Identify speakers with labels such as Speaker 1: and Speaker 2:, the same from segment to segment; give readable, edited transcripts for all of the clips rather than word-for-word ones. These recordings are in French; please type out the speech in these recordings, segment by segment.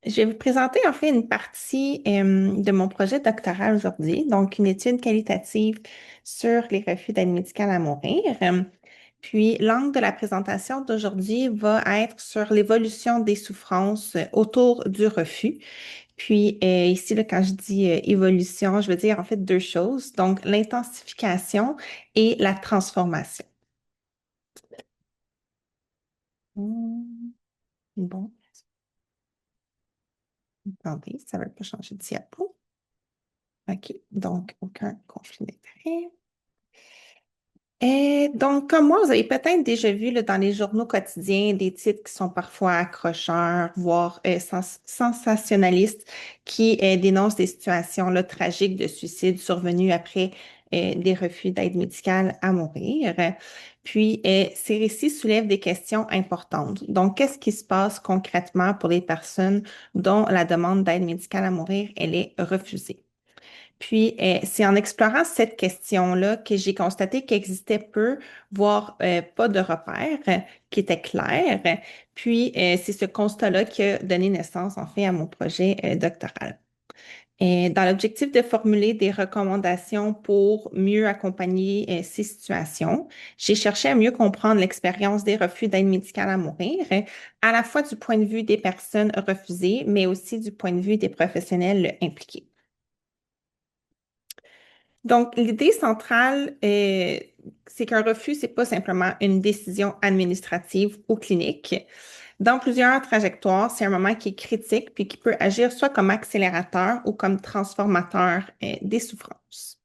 Speaker 1: Je vais vous présenter en fait une partie de mon projet doctoral aujourd'hui, donc une étude qualitative sur les refus d'aide médicale à mourir. Puis l'angle de la présentation d'aujourd'hui va être sur l'évolution des souffrances autour du refus. Puis ici, là, quand je dis évolution, je veux dire en fait deux choses, donc l'intensification et la transformation. Hmm, Bon, attendez, ça ne veut pas changer de diapo. OK, donc aucun conflit d'intérêt. Donc, comme moi, vous avez peut-être déjà vu là, dans les journaux quotidiens des titres qui sont parfois accrocheurs, voire sensationnalistes, qui dénoncent des situations là, tragiques de suicide survenus après des refus d'aide médicale à mourir. Puis, ces récits soulèvent des questions importantes. Donc, qu'est-ce qui se passe concrètement pour les personnes dont la demande d'aide médicale à mourir, elle est refusée? Puis, c'est en explorant cette question-là que j'ai constaté qu'il existait peu, voire pas de repères qui étaient clairs. Puis, c'est ce constat-là qui a donné naissance, en fait, à mon projet doctoral. Et dans l'objectif de formuler des recommandations pour mieux accompagner ces situations, j'ai cherché à mieux comprendre l'expérience des refus d'aide médicale à mourir, à la fois du point de vue des personnes refusées, mais aussi du point de vue des professionnels impliqués. Donc, l'idée centrale, c'est qu'un refus, c'est pas simplement une décision administrative ou clinique. Dans plusieurs trajectoires, c'est un moment qui est critique puis qui peut agir soit comme accélérateur ou comme transformateur, des souffrances.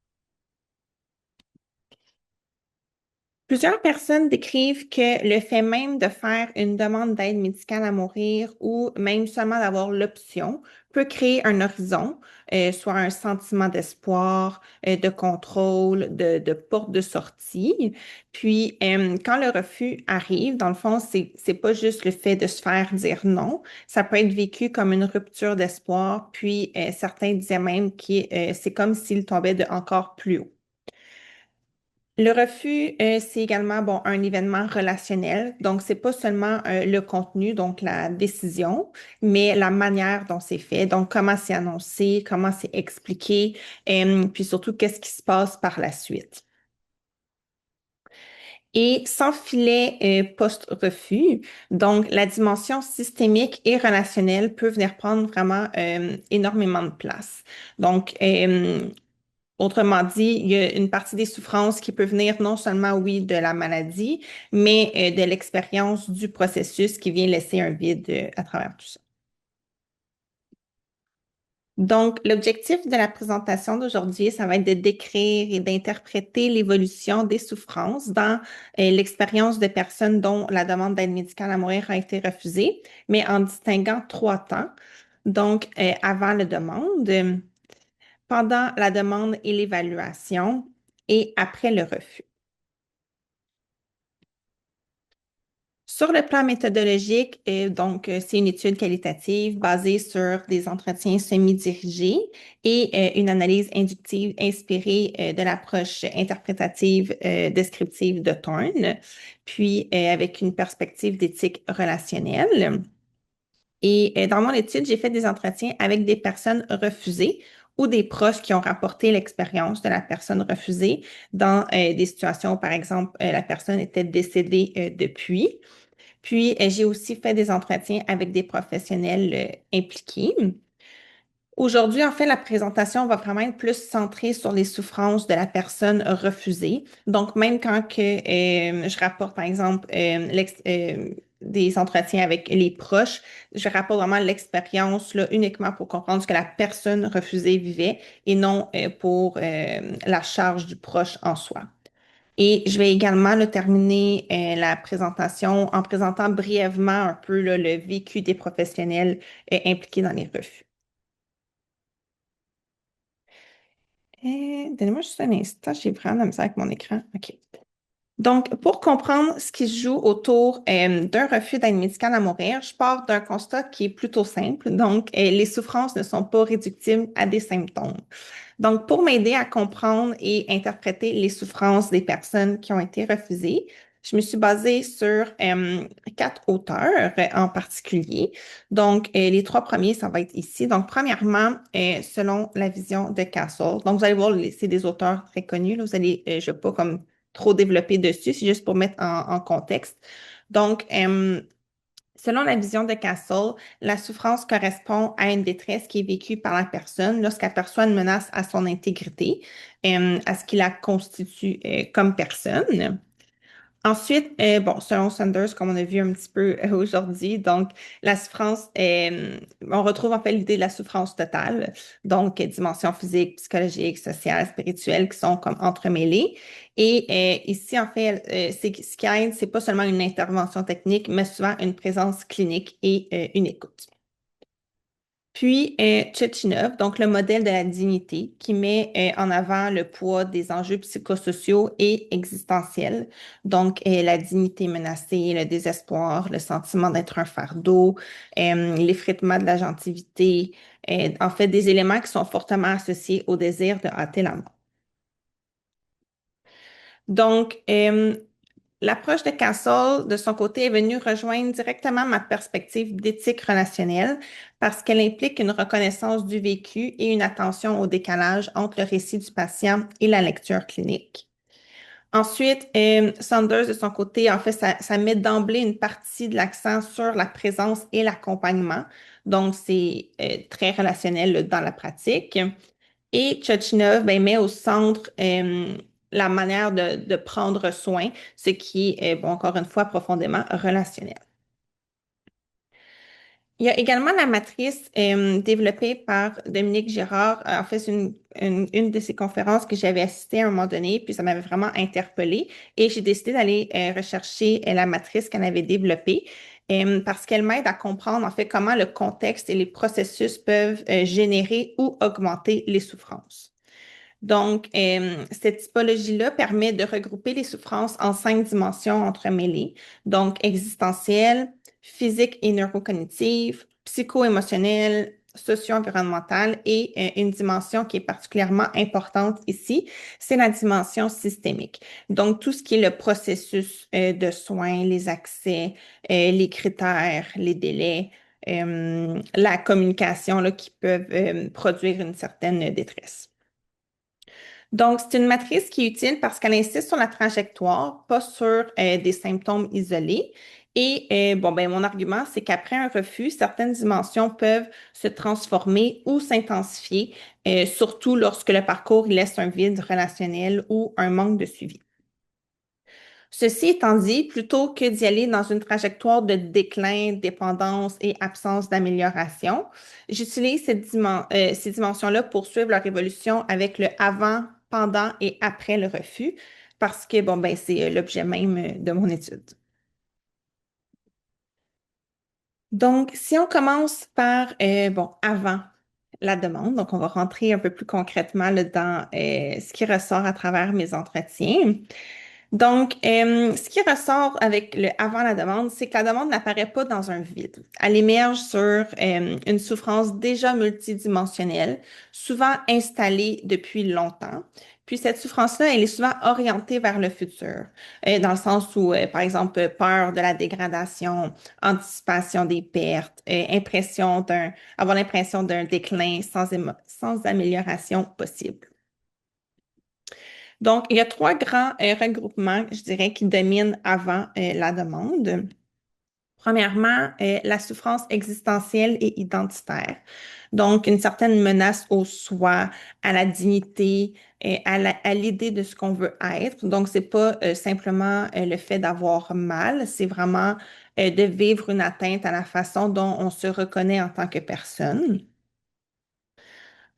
Speaker 1: Plusieurs personnes décrivent que le fait même de faire une demande d'aide médicale à mourir ou même seulement d'avoir l'option peut créer un horizon, soit un sentiment d'espoir, de contrôle, de porte de sortie. Puis, quand le refus arrive, dans le fond, c'est pas juste le fait de se faire dire non, ça peut être vécu comme une rupture d'espoir. Puis, certains disaient même que c'est comme s'il tombait de encore plus haut. Le refus, c'est également bon, un événement relationnel. Donc, c'est pas seulement le contenu, donc la décision, mais la manière dont c'est fait. Donc, comment c'est annoncé, comment c'est expliqué, puis surtout, qu'est-ce qui se passe par la suite. Et sans filet post-refus, donc la dimension systémique et relationnelle peut venir prendre vraiment énormément de place. Donc, autrement dit, il y a une partie des souffrances qui peut venir non seulement, oui, de la maladie, mais de l'expérience du processus qui vient laisser un vide à travers tout ça. Donc, l'objectif de la présentation d'aujourd'hui, ça va être de décrire et d'interpréter l'évolution des souffrances dans l'expérience de personnes dont la demande d'aide médicale à mourir a été refusée, mais en distinguant trois temps. Donc, avant la demande, pendant la demande et l'évaluation et après le refus. Sur le plan méthodologique, c'est une étude qualitative basée sur des entretiens semi-dirigés et une analyse inductive inspirée de l'approche interprétative descriptive de Thorne, puis avec une perspective d'éthique relationnelle. Et dans mon étude, j'ai fait des entretiens avec des personnes refusées ou des proches qui ont rapporté l'expérience de la personne refusée dans des situations où, par exemple, la personne était décédée depuis. Puis, j'ai aussi fait des entretiens avec des professionnels impliqués. Aujourd'hui, en fait, la présentation va vraiment être plus centrée sur les souffrances de la personne refusée. Donc, même quand que, je rapporte, par exemple, des entretiens avec les proches, je rapporte vraiment l'expérience là, uniquement pour comprendre ce que la personne refusée vivait et non pour la charge du proche en soi. Et je vais également là, terminer la présentation en présentant brièvement un peu là, le vécu des professionnels impliqués dans les refus. Donnez-moi juste un instant, j'ai vraiment de la misère avec mon écran. OK. Donc, pour comprendre ce qui se joue autour d'un refus d'aide médicale à mourir, je pars d'un constat qui est plutôt simple. Donc, les souffrances ne sont pas réductibles à des symptômes. Donc, pour m'aider à comprendre et interpréter les souffrances des personnes qui ont été refusées, Je me suis basée sur quatre auteurs en particulier. Donc, les trois premiers, ça va être ici. Donc, premièrement, selon la vision de Castle. Donc, vous allez voir, c'est des auteurs très connus. Là. Vous allez, je ne vais pas comme trop développer dessus, c'est juste pour mettre en contexte. Donc, selon la vision de Castle, la souffrance correspond à une détresse qui est vécue par la personne lorsqu'elle perçoit une menace à son intégrité, à ce qui la constitue comme personne. Ensuite, bon, selon Sanders, comme on a vu un petit peu aujourd'hui, donc la souffrance, on retrouve en fait l'idée de la souffrance totale, donc dimensions physiques, psychologiques, sociales, spirituelles qui sont comme entremêlées. Et ici, en fait, ce qui aide, c'est pas seulement une intervention technique, mais souvent une présence clinique et une écoute. Puis, Tchetchinov, donc le modèle de la dignité, qui met en avant le poids des enjeux psychosociaux et existentiels. Donc, la dignité menacée, le désespoir, le sentiment d'être un fardeau, l'effritement de la gentilité, en fait, des éléments qui sont fortement associés au désir de hâter la mort. Donc, l'approche de Castle, de son côté, est venue rejoindre directement ma perspective d'éthique relationnelle parce qu'elle implique une reconnaissance du vécu et une attention au décalage entre le récit du patient et la lecture clinique. Ensuite, Saunders, de son côté, en fait, ça met d'emblée une partie de l'accent sur la présence et l'accompagnement. Donc, c'est très relationnel dans la pratique. Et Tchotchinov ben, met au centre la manière de prendre soin, ce qui est, bon, encore une fois, profondément relationnel. Il y a également la matrice développée par Dominique Girard. En fait, c'est une de ces conférences que j'avais assistée à un moment donné, puis ça m'avait vraiment interpellée. Et j'ai décidé d'aller rechercher la matrice qu'elle avait développée parce qu'elle m'aide à comprendre en fait comment le contexte et les processus peuvent générer ou augmenter les souffrances. Donc, cette typologie-là permet de regrouper les souffrances en cinq dimensions entremêlées, donc existentielles, physiques et neurocognitives, psycho-émotionnelles, socio-environnementales et une dimension qui est particulièrement importante ici, c'est la dimension systémique. Donc, tout ce qui est le processus de soins, les accès, les critères, les délais, la communication là, qui peuvent produire une certaine détresse. Donc, c'est une matrice qui est utile parce qu'elle insiste sur la trajectoire, pas sur des symptômes isolés. Et bon, ben, mon argument, c'est qu'après un refus, certaines dimensions peuvent se transformer ou s'intensifier, surtout lorsque le parcours il laisse un vide relationnel ou un manque de suivi. Ceci étant dit, plutôt que d'y aller dans une trajectoire de déclin, dépendance et absence d'amélioration, j'utilise ces dimensions-là pour suivre leur évolution avec le avant, pendant et après le refus, parce que bon, ben, c'est l'objet même de mon étude. Donc, si on commence par, bon, avant la demande, donc on va rentrer un peu plus concrètement là, dans ce qui ressort à travers mes entretiens. Donc, ce qui ressort avec le avant la demande, c'est que la demande n'apparaît pas dans un vide. Elle émerge sur une souffrance déjà multidimensionnelle, souvent installée depuis longtemps. Puis cette souffrance-là, elle est souvent orientée vers le futur, dans le sens où, par exemple, peur de la dégradation, anticipation des pertes, avoir l'impression d'un déclin sans amélioration possible. Donc, il y a trois grands regroupements, je dirais, qui dominent avant la demande. Premièrement, la souffrance existentielle et identitaire. Donc, une certaine menace au soi, à la dignité, à l'idée de ce qu'on veut être. Donc, c'est pas simplement le fait d'avoir mal, c'est vraiment de vivre une atteinte à la façon dont on se reconnaît en tant que personne.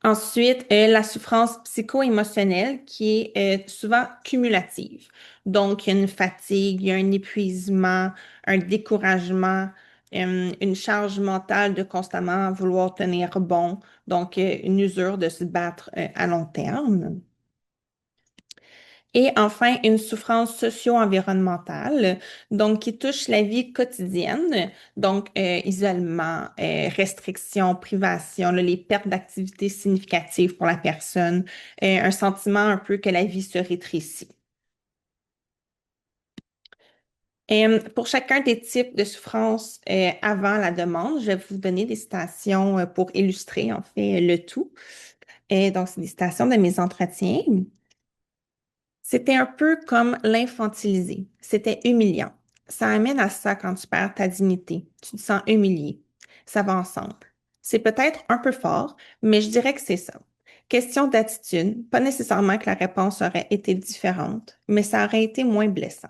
Speaker 1: Ensuite, la souffrance psycho-émotionnelle qui est souvent cumulative. Donc, il y a une fatigue, il y a un épuisement, un découragement, une charge mentale de constamment vouloir tenir bon. Donc, une usure de se battre à long terme. Et enfin, une souffrance socio-environnementale, donc qui touche la vie quotidienne, donc isolement, restriction, privation, là, les pertes d'activité significatives pour la personne, un sentiment un peu que la vie se rétrécit. Pour chacun des types de souffrances avant la demande, je vais vous donner des citations pour illustrer en fait le tout. Donc, c'est des citations de mes entretiens. C'était un peu comme l'infantiliser. C'était humiliant. Ça amène à ça quand tu perds ta dignité. Tu te sens humilié. Ça va ensemble. C'est peut-être un peu fort, mais je dirais que c'est ça. Question d'attitude, pas nécessairement que la réponse aurait été différente, mais ça aurait été moins blessant.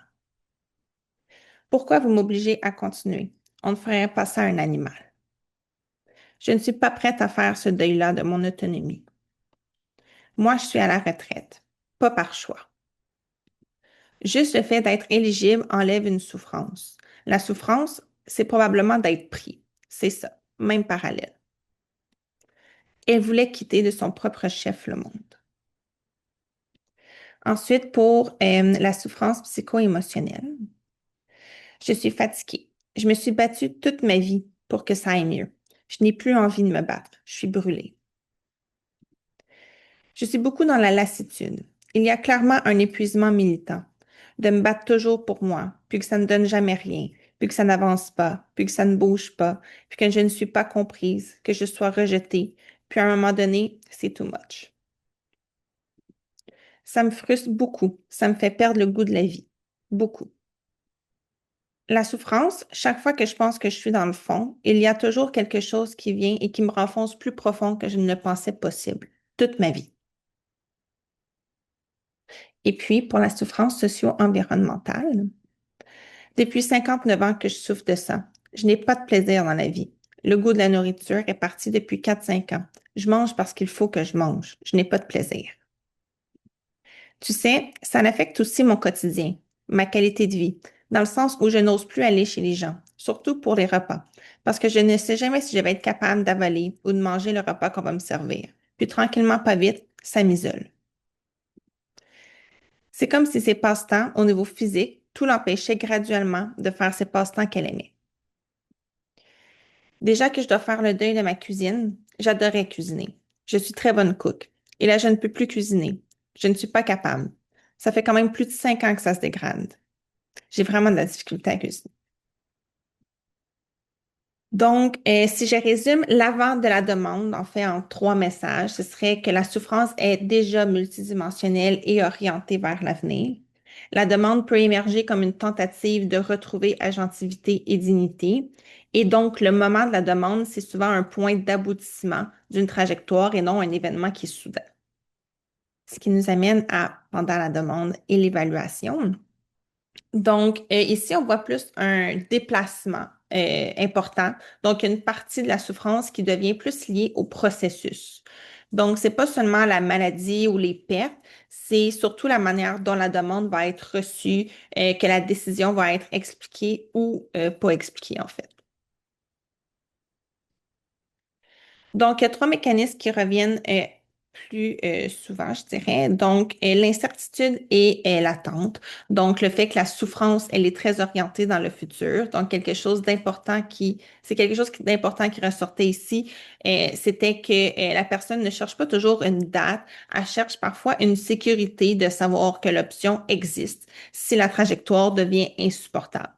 Speaker 1: Pourquoi vous m'obligez à continuer? On ne ferait pas ça à un animal. Je ne suis pas prête à faire ce deuil-là de mon autonomie. Moi, je suis à la retraite, pas par choix. Juste le fait d'être éligible enlève une souffrance. La souffrance, c'est probablement d'être pris. C'est ça, même parallèle. Elle voulait quitter de son propre chef le monde. Ensuite, pour la souffrance psycho-émotionnelle, je suis fatiguée. Je me suis battue toute ma vie pour que ça aille mieux. Je n'ai plus envie de me battre. Je suis brûlée. Je suis beaucoup dans la lassitude. Il y a clairement un épuisement militant. De me battre toujours pour moi, puis que ça ne donne jamais rien, puis que ça n'avance pas, puis que ça ne bouge pas, puis que je ne suis pas comprise, que je sois rejetée, puis à un moment donné, c'est too much. Ça me frustre beaucoup. Ça me fait perdre le goût de la vie. Beaucoup. La souffrance, chaque fois que je pense que je suis dans le fond, il y a toujours quelque chose qui vient et qui me renfonce plus profond que je ne le pensais possible. Toute ma vie. Et puis, pour la souffrance socio-environnementale, depuis 59 ans que je souffre de ça, je n'ai pas de plaisir dans la vie. Le goût de la nourriture est parti depuis 4-5 ans. Je mange parce qu'il faut que je mange. Je n'ai pas de plaisir. Tu sais, ça affecte aussi mon quotidien, ma qualité de vie, dans le sens où je n'ose plus aller chez les gens, surtout pour les repas, parce que je ne sais jamais si je vais être capable d'avaler ou de manger le repas qu'on va me servir. Puis tranquillement, pas vite, ça m'isole. C'est comme si ses passe-temps, au niveau physique, tout l'empêchait graduellement de faire ses passe-temps qu'elle aimait. Déjà que je dois faire le deuil de ma cuisine, j'adorais cuisiner. Je suis très bonne cook. Et là, je ne peux plus cuisiner. Je ne suis pas capable. Ça fait quand même plus de 5 ans que ça se dégrade. J'ai vraiment de la difficulté à cuisiner. Donc, si je résume l'avant de la demande, en fait, en 3 messages, ce serait que la souffrance est déjà multidimensionnelle et orientée vers l'avenir. La demande peut émerger comme une tentative de retrouver agentivité et dignité. Et donc, le moment de la demande, c'est souvent un point d'aboutissement d'une trajectoire et non un événement qui est soudain. Ce qui nous amène à, pendant la demande et l'évaluation. Donc, ici, on voit plus un déplacement important. Donc, une partie de la souffrance qui devient plus liée au processus. Donc, c'est pas seulement la maladie ou les pertes, c'est surtout la manière dont la demande va être reçue, que la décision va être expliquée ou pas expliquée, en fait. Donc, il y a 3 mécanismes qui reviennent plus souvent, je dirais. Donc, l'incertitude et l'attente. Donc, le fait que la souffrance, elle est très orientée dans le futur. Donc, c'est quelque chose d'important qui ressortait ici. C'était que la personne ne cherche pas toujours une date, elle cherche parfois une sécurité de savoir que l'option existe si la trajectoire devient insupportable.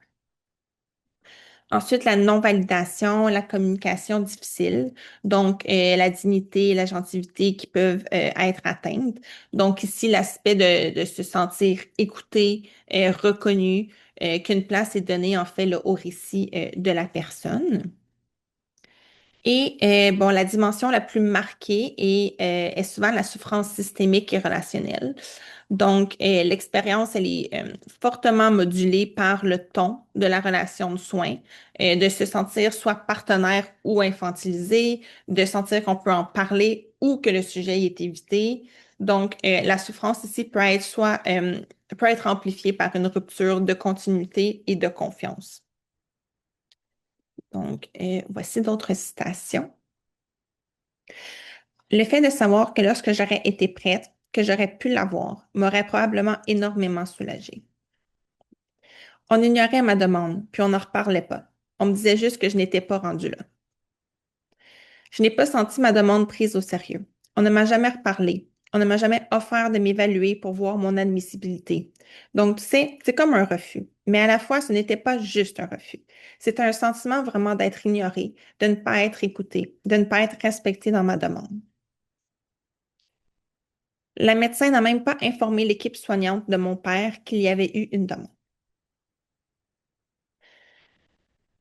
Speaker 1: Ensuite, la non-validation, la communication difficile, donc la dignité et la gentilité qui peuvent être atteintes. Donc ici, l'aspect de se sentir écouté, reconnu, qu'une place est donnée en fait là, au récit de la personne. Et bon, la dimension la plus marquée est souvent la souffrance systémique et relationnelle. Donc, l'expérience, elle est fortement modulée par le ton de la relation de soins, de se sentir soit partenaire ou infantilisé, de sentir qu'on peut en parler ou que le sujet est évité. Donc, la souffrance ici peut être amplifiée par une rupture de continuité et de confiance. Donc, voici d'autres citations. Le fait de savoir que lorsque j'aurais été prête, que j'aurais pu l'avoir, m'aurait probablement énormément soulagée. On ignorait ma demande, puis on n'en reparlait pas. On me disait juste que je n'étais pas rendue là. Je n'ai pas senti ma demande prise au sérieux. On ne m'a jamais reparlé. On ne m'a jamais offert de m'évaluer pour voir mon admissibilité. Donc, tu sais, c'est comme un refus. Mais à la fois, ce n'était pas juste un refus. C'était un sentiment vraiment d'être ignoré, de ne pas être écouté, de ne pas être respecté dans ma demande. La médecin n'a même pas informé l'équipe soignante de mon père qu'il y avait eu une demande.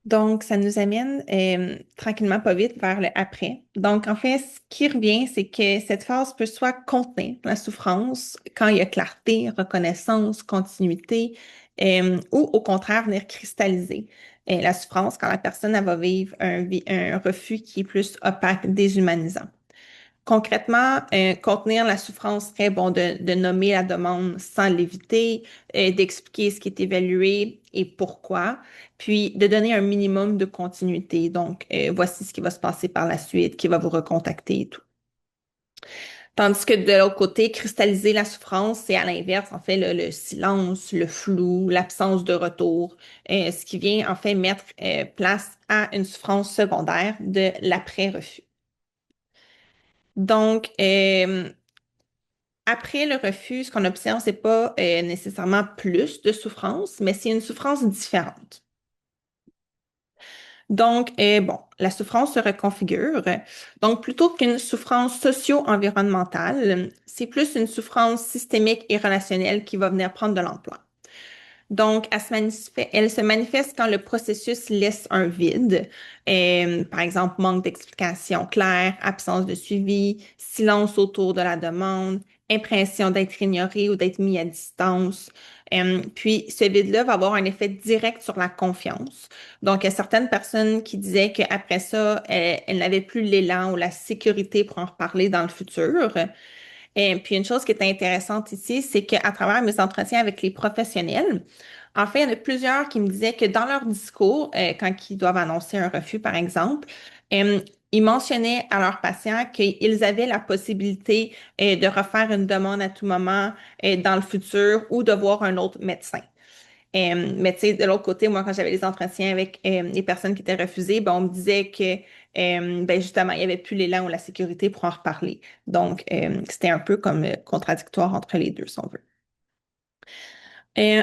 Speaker 1: Donc, ça nous amène tranquillement, pas vite, vers le après. Donc, en fait, ce qui revient, c'est que cette phase peut soit contenir la souffrance quand il y a clarté, reconnaissance, continuité, ou au contraire venir cristalliser la souffrance quand la personne elle va vivre un refus qui est plus opaque, déshumanisant. Concrètement, contenir la souffrance serait bon de nommer la demande sans l'éviter, d'expliquer ce qui est évalué et pourquoi, puis de donner un minimum de continuité. Donc, voici ce qui va se passer par la suite, qui va vous recontacter et tout. Tandis que de l'autre côté, cristalliser la souffrance, c'est à l'inverse, en fait, le silence, le flou, l'absence de retour, ce qui vient en fait mettre place à une souffrance secondaire de l'après-refus. Donc, après le refus, ce qu'on observe, c'est pas nécessairement plus de souffrance, mais c'est une souffrance différente. Donc, bon, la souffrance se reconfigure. Donc, plutôt qu'une souffrance socio-environnementale, c'est plus une souffrance systémique et relationnelle qui va venir prendre de l'ampleur. Donc, elle se manifeste quand le processus laisse un vide. Par exemple, manque d'explication claire, absence de suivi, silence autour de la demande, impression d'être ignoré ou d'être mis à distance. Puis, ce vide-là va avoir un effet direct sur la confiance. Donc, il y a certaines personnes qui disaient qu'après ça, elles n'avaient plus l'élan ou la sécurité pour en reparler dans le futur. Et puis une chose qui est intéressante ici, c'est qu'à travers mes entretiens avec les professionnels, en fait, il y en a plusieurs qui me disaient que dans leur discours, quand ils doivent annoncer un refus, par exemple, euh, ils mentionnaient à leurs patients qu'ils avaient la possibilité de refaire une demande à tout moment dans le futur ou de voir un autre médecin. Mais tu sais, de l'autre côté, moi, quand j'avais les entretiens avec les personnes qui étaient refusées, ben, on me disait que ben, justement, il n'y avait plus l'élan ou la sécurité pour en reparler. Donc, c'était un peu comme contradictoire entre les deux, si on veut.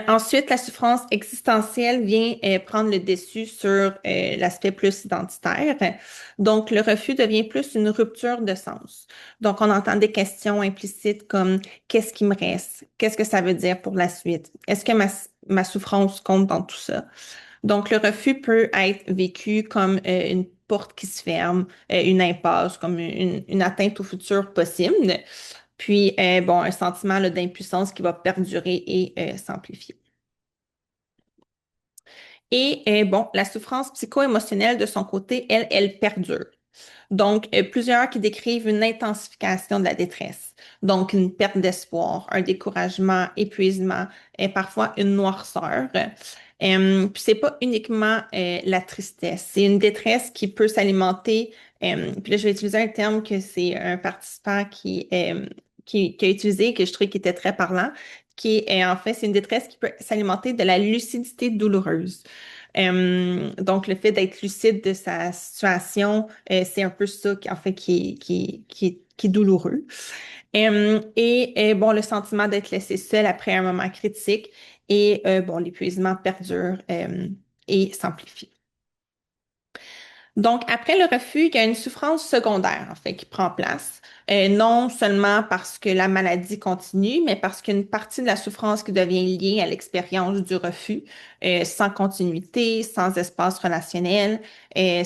Speaker 1: Ensuite, la souffrance existentielle vient prendre le dessus sur l'aspect plus identitaire. Donc, le refus devient plus une rupture de sens. Donc, on entend des questions implicites comme qu'est-ce qui me reste? Qu'est-ce que ça veut dire pour la suite? Est-ce que ma souffrance compte dans tout ça? Donc, le refus peut être vécu comme une porte qui se ferme, une impasse, comme une atteinte au futur possible. Puis, bon, un sentiment là, d'impuissance qui va perdurer et s'amplifier. Et bon, la souffrance psycho-émotionnelle de son côté, elle perdure. Donc, plusieurs qui décrivent une intensification de la détresse. Donc, une perte d'espoir, un découragement, épuisement et parfois une noirceur. Puis c'est pas uniquement la tristesse, c'est une détresse qui peut s'alimenter. Puis là, je vais utiliser un terme que c'est un participant qui a utilisé, que je trouvais qui était très parlant, qui est en fait, c'est une détresse qui peut s'alimenter de la lucidité douloureuse. Donc, le fait d'être lucide de sa situation, c'est un peu ça qui, en fait, qui est douloureux. Bon, le sentiment d'être laissé seul après un moment critique et bon, l'épuisement perdure et s'amplifie. Donc, après le refus, il y a une souffrance secondaire, en fait, qui prend place. Non seulement parce que la maladie continue, mais parce qu'une partie de la souffrance qui devient liée à l'expérience du refus, sans continuité, sans espace relationnel,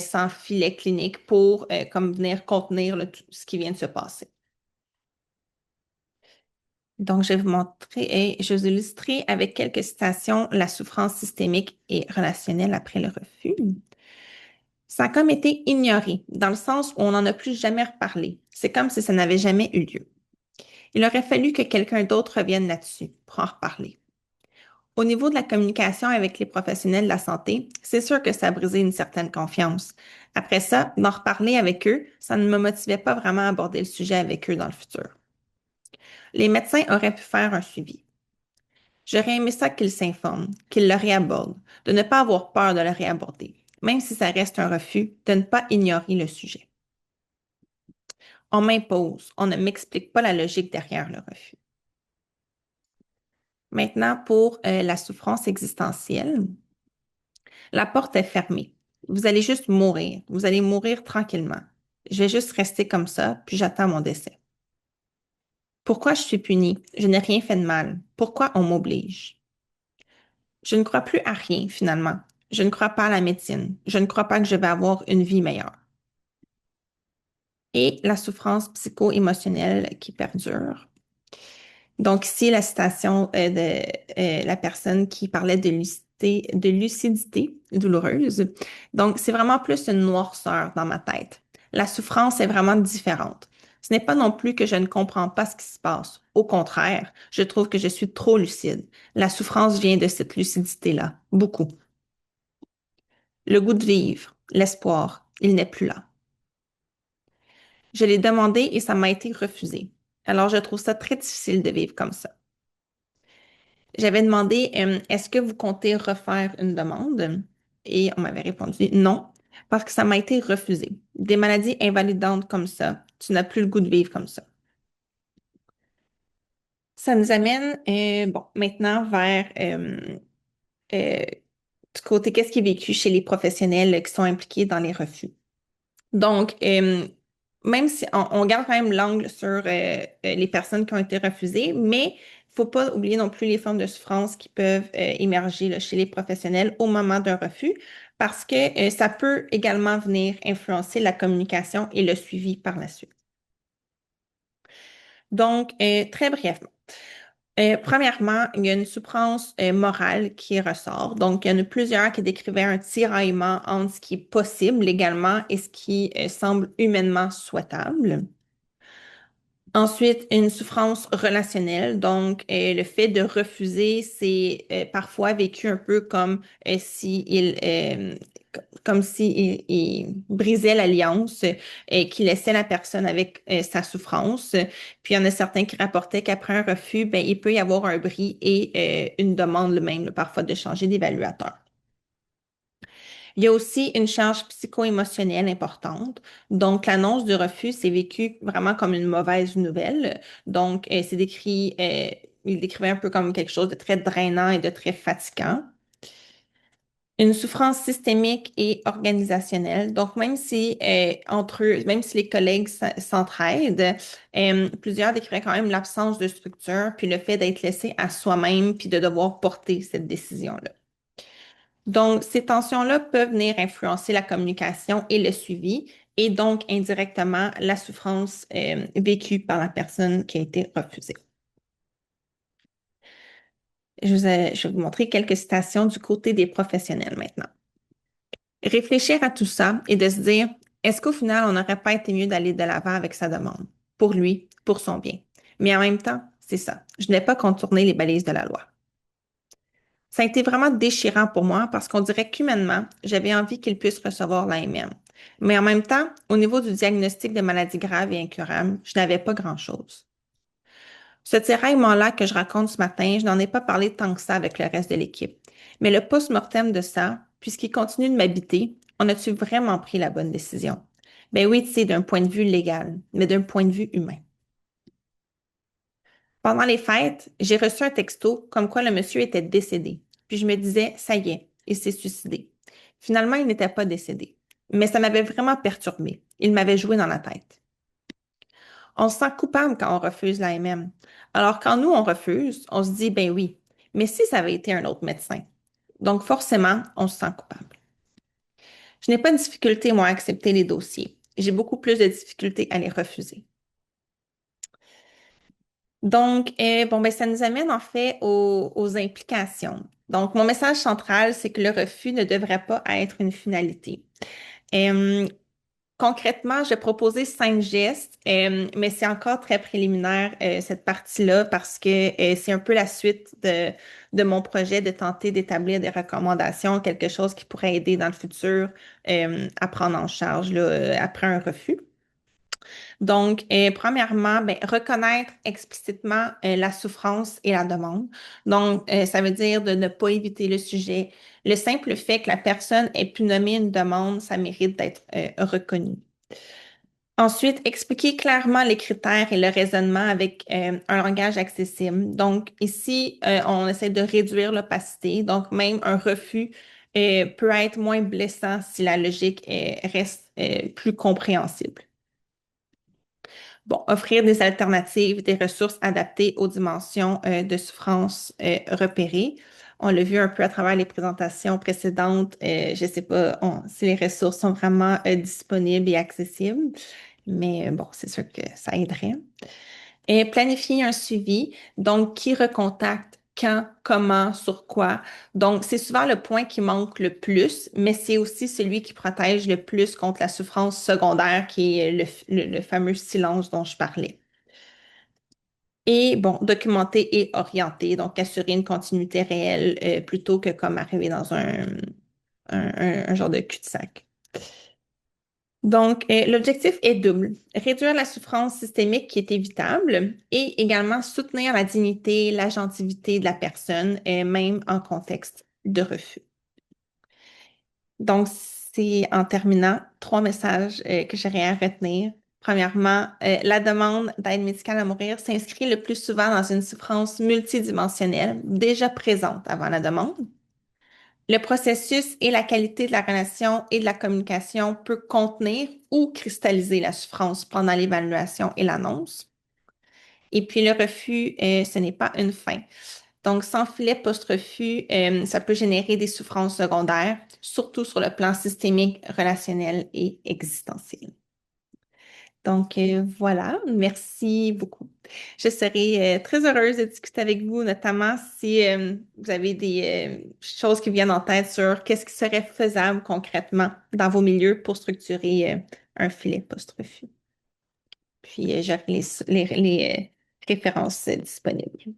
Speaker 1: sans filet clinique pour comme venir contenir tout ce qui vient de se passer. Donc, je vais vous montrer et je vais vous illustrer avec quelques citations la souffrance systémique et relationnelle après le refus. Ça a comme été ignoré, dans le sens où on n'en a plus jamais reparlé. C'est comme si ça n'avait jamais eu lieu. Il aurait fallu que quelqu'un d'autre revienne là-dessus pour en reparler. Au niveau de la communication avec les professionnels de la santé, c'est sûr que ça a brisé une certaine confiance. Après ça, d'en reparler avec eux, ça ne me motivait pas vraiment à aborder le sujet avec eux dans le futur. Les médecins auraient pu faire un suivi. J'aurais aimé ça qu'ils s'informent, qu'ils le réabordent, de ne pas avoir peur de le réaborder, même si ça reste un refus, de ne pas ignorer le sujet. On m'impose, on ne m'explique pas la logique derrière le refus. Maintenant, pour la souffrance existentielle, la porte est fermée. Vous allez juste mourir. Vous allez mourir tranquillement. Je vais juste rester comme ça, puis j'attends mon décès. Pourquoi je suis punie? Je n'ai rien fait de mal. Pourquoi on m'oblige? Je ne crois plus à rien, finalement. Je ne crois pas à la médecine. Je ne crois pas que je vais avoir une vie meilleure. Et la souffrance psycho-émotionnelle qui perdure. Donc, ici, la citation de la personne qui parlait de lucidité douloureuse. Donc, c'est vraiment plus une noirceur dans ma tête. La souffrance est vraiment différente. Ce n'est pas non plus que je ne comprends pas ce qui se passe. Au contraire, je trouve que je suis trop lucide. La souffrance vient de cette lucidité-là, beaucoup. Le goût de vivre, l'espoir, il n'est plus là. Je l'ai demandé et ça m'a été refusé. Alors, je trouve ça très difficile de vivre comme ça. J'avais demandé, est-ce que vous comptez refaire une demande? Et on m'avait répondu non, parce que ça m'a été refusé. Des maladies invalidantes comme ça, tu n'as plus le goût de vivre comme ça. Ça nous amène, bon, maintenant vers du côté qu'est-ce qui est vécu chez les professionnels qui sont impliqués dans les refus. Donc, même si on garde quand même l'angle sur les personnes qui ont été refusées, mais il faut pas oublier non plus les formes de souffrance qui peuvent émerger là, chez les professionnels au moment d'un refus, parce que ça peut également venir influencer la communication et le suivi par la suite. Donc, très brièvement. Premièrement, il y a une souffrance morale qui ressort. Donc, il y en a plusieurs qui décrivaient un tiraillement entre ce qui est possible légalement et ce qui semble humainement souhaitable. Ensuite, une souffrance relationnelle. Donc, le fait de refuser, c'est parfois vécu un peu comme si comme si il brisait l'alliance et qu'il laissait la personne avec sa souffrance. Puis, il y en a certains qui rapportaient qu'après un refus, ben, il peut y avoir un bris et une demande le même, là, parfois de changer d'évaluateur. Il y a aussi une charge psycho-émotionnelle importante. Donc, l'annonce du refus, c'est vécu vraiment comme une mauvaise nouvelle. Donc, il décrivait un peu comme quelque chose de très drainant et de très fatigant. Une souffrance systémique et organisationnelle. Donc, même si entre eux, même si les collègues s'entraident, plusieurs décrivaient quand même l'absence de structure, puis le fait d'être laissé à soi-même, puis de devoir porter cette décision-là. Donc, ces tensions-là peuvent venir influencer la communication et le suivi, et donc indirectement la souffrance vécue par la personne qui a été refusée. Je vais vous montrer quelques citations du côté des professionnels maintenant. Réfléchir à tout ça et de se dire, est-ce qu'au final, on n'aurait pas été mieux d'aller de l'avant avec sa demande, pour lui, pour son bien. Mais en même temps, c'est ça. Je n'ai pas contourné les balises de la loi. Ça a été vraiment déchirant pour moi parce qu'on dirait qu'humainement, j'avais envie qu'il puisse recevoir l'AMM. Mais en même temps, au niveau du diagnostic de maladie grave et incurable, je n'avais pas grand-chose. Ce tiraillement-là que je raconte ce matin, je n'en ai pas parlé tant que ça avec le reste de l'équipe. Mais le post-mortem de ça, puisqu'il continue de m'habiter, on a-tu vraiment pris la bonne décision? Ben oui, tu sais, d'un point de vue légal, mais d'un point de vue humain. Pendant les fêtes, j'ai reçu un texto comme quoi le monsieur était décédé. Puis je me disais, ça y est, il s'est suicidé. Finalement, il n'était pas décédé. Mais ça m'avait vraiment perturbée. Il m'avait joué dans la tête. On se sent coupable quand on refuse l'AMM. Alors quand nous, on refuse, on se dit, ben oui, mais si ça avait été un autre médecin? Donc forcément, on se sent coupable. Je n'ai pas de difficulté, moi, à accepter les dossiers. J'ai beaucoup plus de difficultés à les refuser. Donc, bon, ben, ça nous amène en fait aux implications. Donc, mon message central, c'est que le refus ne devrait pas être une finalité. Euh, Concrètement, j'ai proposé 5 gestes, mais c'est encore très préliminaire, cette partie-là, parce que c'est un peu la suite de mon projet de tenter d'établir des recommandations, quelque chose qui pourrait aider dans le futur à prendre en charge là, après un refus. Donc, premièrement, ben, reconnaître explicitement la souffrance et la demande. Donc, ça veut dire de ne pas éviter le sujet. Le simple fait que la personne ait pu nommer une demande, ça mérite d'être reconnu. Ensuite, expliquer clairement les critères et le raisonnement avec un langage accessible. Donc, ici, on essaie de réduire l'opacité. Donc, même un refus peut être moins blessant si la logique reste plus compréhensible. Bon, offrir des alternatives, des ressources adaptées aux dimensions de souffrance repérées. On l'a vu un peu à travers les présentations précédentes. Je ne sais pas si les ressources sont vraiment disponibles et accessibles, mais bon, c'est sûr que ça aiderait. Et planifier un suivi, donc qui recontacte, quand, comment, sur quoi. Donc, c'est souvent le point qui manque le plus, mais c'est aussi celui qui protège le plus contre la souffrance secondaire, qui est le fameux silence dont je parlais. Et bon, documenter et orienter, donc assurer une continuité réelle plutôt que comme arriver dans un genre de cul-de-sac. Donc, l'objectif est double. Réduire la souffrance systémique qui est évitable et également soutenir la dignité, l'agentivité de la personne, même en contexte de refus. Donc, c'est en terminant, trois messages que j'aurais à retenir. Premièrement, la demande d'aide médicale à mourir s'inscrit le plus souvent dans une souffrance multidimensionnelle déjà présente avant la demande. Le processus et la qualité de la relation et de la communication peut contenir ou cristalliser la souffrance pendant l'évaluation et l'annonce. Et puis le refus, ce n'est pas une fin. Donc, sans filet post-refus, ça peut générer des souffrances secondaires, surtout sur le plan systémique, relationnel et existentiel. Donc, voilà, merci beaucoup. Je serai très heureuse de discuter avec vous, notamment si vous avez des choses qui viennent en tête sur qu'est-ce qui serait faisable concrètement dans vos milieux pour structurer un filet post-refus. Puis, j'aurai les références disponibles.